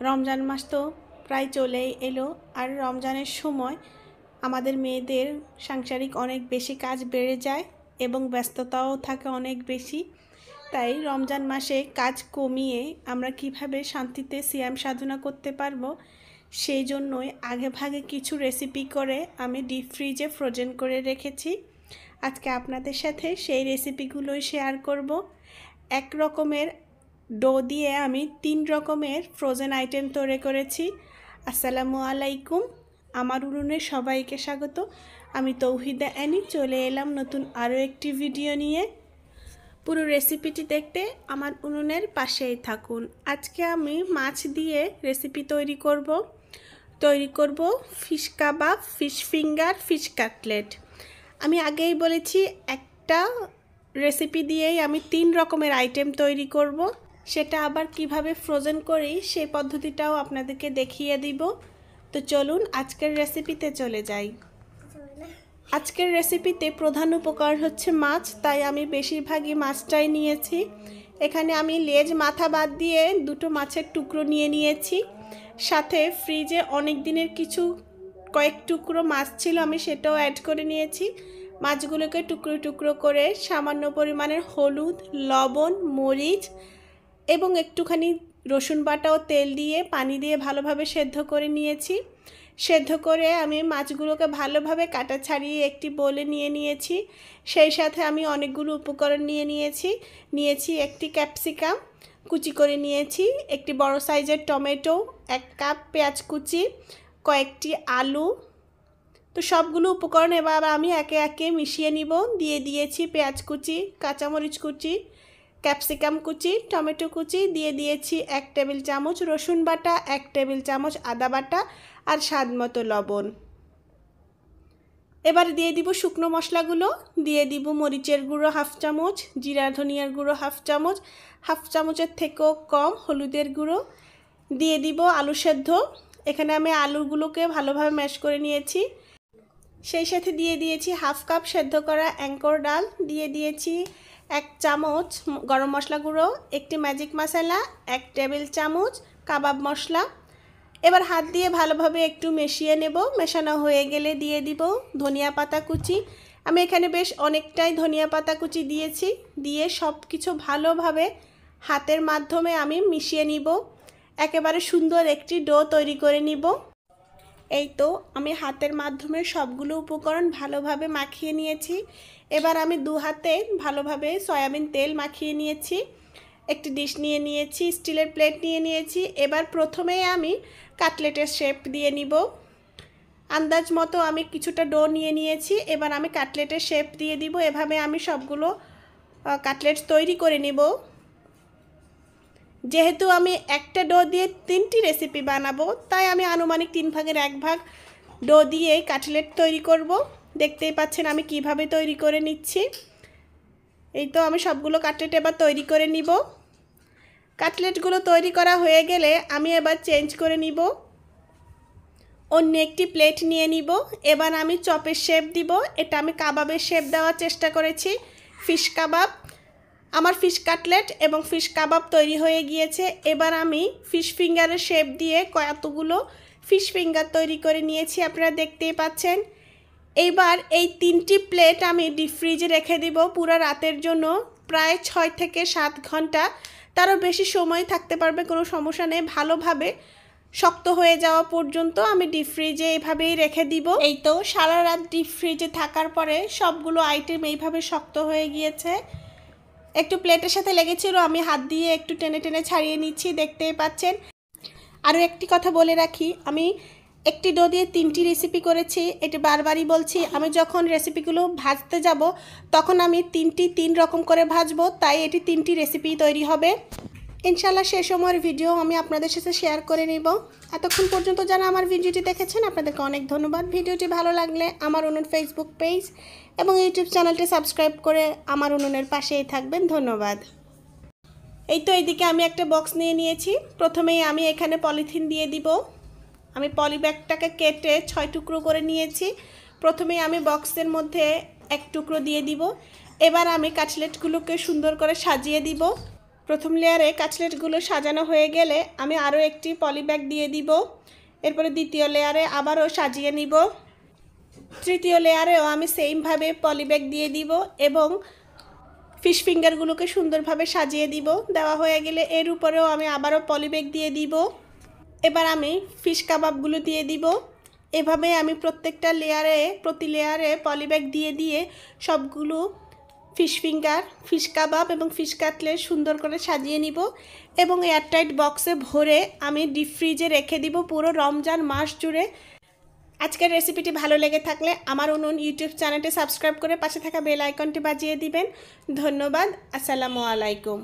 রমজান মাস তো প্রায় চলেই এলো, আর রমজানের সময় আমাদের মেয়েদের সাংসারিক অনেক বেশি কাজ বেড়ে যায় এবং ব্যস্ততাও থাকে অনেক বেশি। তাই রমজান মাসে কাজ কমিয়ে আমরা কিভাবে শান্তিতে সিয়াম সাধনা করতে পারবো, সেই জন্যই আগে ভাগে কিছু রেসিপি করে আমি ডিপ ফ্রিজে ফ্রোজেন করে রেখেছি। আজকে আপনাদের সাথে সেই রেসিপিগুলোই শেয়ার করব। এক রকমের ডো দিয়ে আমি 3 রকমের ফ্রোজেন আইটেম তৈরি করেছি। আসসালামু আলাইকুম, আমার উনুনে সবাইকে স্বাগত। আমি তৌহিদা অ্যানি চলে এলাম নতুন আরও একটি ভিডিও নিয়ে। পুরো রেসিপিটি দেখতে আমার উনুনের পাশেই থাকুন। আজকে আমি মাছ দিয়ে রেসিপি তৈরি করব ফিশ কাবাব, ফিশ ফিঙ্গার, ফিশ কাটলেট। আমি আগেই বলেছি একটা রেসিপি দিয়েই আমি 3 রকমের আইটেম তৈরি করব। সেটা আবার কিভাবে ফ্রোজেন করি সেই পদ্ধতিটাও আপনাদেরকে দেখিয়ে দিব। তো চলুন আজকের রেসিপিতে চলে যাই। আজকের রেসিপিতে প্রধান উপকরণ হচ্ছে মাছ, তাই আমি বেশিরভাগই মাছটাই নিয়েছি। এখানে আমি লেজ মাথা বাদ দিয়ে 2টো মাছের টুকরো নিয়ে নিয়েছি। সাথে ফ্রিজে অনেক দিনের কয়েক টুকরো মাছ ছিল, আমি সেটাও অ্যাড করে নিয়েছি। মাছগুলোকে টুকরো টুকরো করে সামান্য পরিমাণের হলুদ, লবণ, মরিচ এবং একটুখানি রসুন বাটা ও তেল দিয়ে পানি দিয়ে ভালোভাবে সেদ্ধ করে নিয়েছি। সেদ্ধ করে আমি মাছগুলোকে ভালোভাবে কাটা ছাড়িয়ে একটি বোলে নিয়ে নিয়েছি। সেই সাথে আমি অনেকগুলো উপকরণ নিয়েছি একটি ক্যাপসিকাম কুচি করে নিয়েছি, একটি বড় সাইজের টমেটো, 1 কাপ পেঁয়াজ কুচি, কয়েকটি আলু। তো সবগুলো উপকরণ এবার আমি একে একে মিশিয়ে নিব। দিয়ে দিয়েছি পেঁয়াজ কুচি, কাঁচামরিচ কুচি, ক্যাপসিকাম কুচি, টমেটো কুচি, দিয়ে দিয়েছি 1 টেবিল চামচ রসুন বাটা, 1 টেবিল চামচ আদা বাটা আর স্বাদ মতো লবণ। এবার দিয়ে দিব শুকনো মশলাগুলো। দিয়ে দিব মরিচের গুঁড়ো 1/2 চামচ, জিরা ধনিয়ার গুঁড়ো 1/2 চামচ, 1/2 চামচের থেকেও কম হলুদের গুঁড়ো। দিয়ে দিব আলু সেদ্ধ। এখানে আমি আলুগুলোকে ভালোভাবে ম্যাশ করে নিয়েছি। সেই সাথে দিয়ে দিয়েছি 1/2 কাপ সেদ্ধ করা অ্যাঙ্কর ডাল। দিয়ে দিয়েছি 1 চামচ গরম মশলা গুঁড়ো, একটি ম্যাজিক মশলা, 1 টেবিল চামচ কাবাব মশলা। এবার হাত দিয়ে ভালোভাবে একটু মিশিয়ে নেব। মেশানো হয়ে গেলে দিয়ে দিব ধনিয়া পাতা কুচি। আমি এখানে বেশ অনেকটাই ধনিয়া পাতা কুচি দিয়েছি। দিয়ে সব কিছু ভালোভাবে হাতের মাধ্যমে আমি মিশিয়ে নিব। একেবারে সুন্দর একটি ডো তৈরি করে নিব। এই তো আমি হাতের মাধ্যমে সবগুলো উপকরণ ভালোভাবে মাখিয়ে নিয়েছি। এবার আমি 2 হাতে ভালোভাবে সয়াবিন তেল মাখিয়ে নিয়েছি। একটি ডিশ নিয়ে নিয়েছি, স্টিলের প্লেট নিয়ে নিয়েছি। এবার প্রথমেই আমি কাটলেটের শেপ দিয়ে নিব। আন্দাজ মতো আমি কিছুটা ডো নিয়ে নিয়েছি। এবার আমি কাটলেটের শেপ দিয়ে দিব। এভাবে আমি সবগুলো কাটলেট তৈরি করে নিব। যেহেতু আমি একটা ডো দিয়ে 3টি রেসিপি বানাবো, তাই আমি আনুমানিক 3 ভাগের 1 ভাগ ডো দিয়ে কাটলেট তৈরি করব। দেখতেই পাচ্ছেন আমি কিভাবে তৈরি করে নিচ্ছি। এই তো আমি সবগুলো কাটলেট এবার তৈরি করে নিব। কাটলেটগুলো তৈরি করা হয়ে গেলে আমি এবার চেঞ্জ করে নিব, অন্য একটি প্লেট নিয়ে নিব। এবার আমি চপের শেপ দিব। এটা আমি কাবাবের শেপ দেওয়ার চেষ্টা করেছি, ফিশ কাবাব। আমার ফিশ কাটলেট এবং ফিশ কাবাব তৈরি হয়ে গিয়েছে। এবার আমি ফিশ ফিঙ্গারের শেপ দিয়ে কতগুলো ফিশ ফিঙ্গার তৈরি করে নিয়েছি, আপনারা দেখতেই পাচ্ছেন। এইবার এই 3টি প্লেট আমি ডিপ ফ্রিজে রেখে দিব পুরো রাতের জন্য, প্রায় 6 থেকে 7 ঘন্টা। তারও বেশি সময় থাকতে পারবে, কোনো সমস্যা নেই। ভালোভাবে শক্ত হয়ে যাওয়া পর্যন্ত আমি ডিপ ফ্রিজে এইভাবেই রেখে দিব। এই তো সারা রাত ডিপ ফ্রিজে থাকার পরে সবগুলো আইটেম এইভাবে শক্ত হয়ে গিয়েছে। একটু প্লেটের সাথে লেগেছিল, আমি হাত দিয়ে একটু টেনে টেনে ছাড়িয়ে নিচ্ছি, দেখতেই পাচ্ছেন। আরও একটি কথা বলে রাখি, আমি একটি ডো দিয়ে 3টি রেসিপি করেছি। এটা বারবারই বলছি, আমি যখন রেসিপিগুলো ভাজতে যাব তখন আমি 3 রকম করে ভাজবো, তাই এটি 3টি রেসিপি তৈরি হবে। ইনশাল্লাহ সে সময়ের ভিডিও আমি আপনাদের সাথে শেয়ার করে নেব। এতক্ষণ পর্যন্ত যারা আমার ভিডিওটি দেখেছেন আপনাদেরকে অনেক ধন্যবাদ। ভিডিওটি ভালো লাগলে আমার উনুন ফেসবুক পেজ এবং ইউটিউব চ্যানেলটি সাবস্ক্রাইব করে আমার উনুনের পাশেই থাকবেন। ধন্যবাদ। এই তো এইদিকে আমি একটা বক্স নিয়ে নিয়েছি। প্রথমেই আমি এখানে পলিথিন দিয়ে দিব। আমি পলি ব্যাগটাকে কেটে 6 টুকরো করে নিয়েছি। প্রথমেই আমি বক্সের মধ্যে 1 টুকরো দিয়ে দিব। এবার আমি কাটলেটগুলোকে সুন্দর করে সাজিয়ে দিব। প্রথম লেয়ারে কাটলেটগুলো সাজানো হয়ে গেলে আমি আরও একটি পলি ব্যাগ দিয়ে দিব। এরপরে দ্বিতীয় লেয়ারে আবারও সাজিয়ে নিব। তৃতীয় লেয়ারেও আমি সেমভাবে পলি ব্যাগ দিয়ে দিব এবং ফিশ ফিঙ্গারগুলোকে সুন্দরভাবে সাজিয়ে দিব। দেওয়া হয়ে গেলে এর উপরেও আমি আবারও পলি ব্যাগ দিয়ে দিব। এবার আমি ফিশ কাবাবগুলো দিয়ে দিব। এভাবে আমি প্রতি লেয়ারে পলি ব্যাগ দিয়ে দিয়ে সবগুলো ফিশ ফিঙ্গার, ফিশ কাবাব এবং ফিশ কাটলেট সুন্দর করে সাজিয়ে নিব এবং এয়ারটাইট বক্সে ভরে আমি ডিপ ফ্রিজে রেখে দিব পুরো রমজান মাস জুড়ে। আজকের রেসিপিটি ভালো লেগে থাকলে আমার উনুন ইউটিউব চ্যানেলটি সাবস্ক্রাইব করে পাশে থাকা বেল আইকনটি বাজিয়ে দিবেন। ধন্যবাদ। আসসালামু আলাইকুম।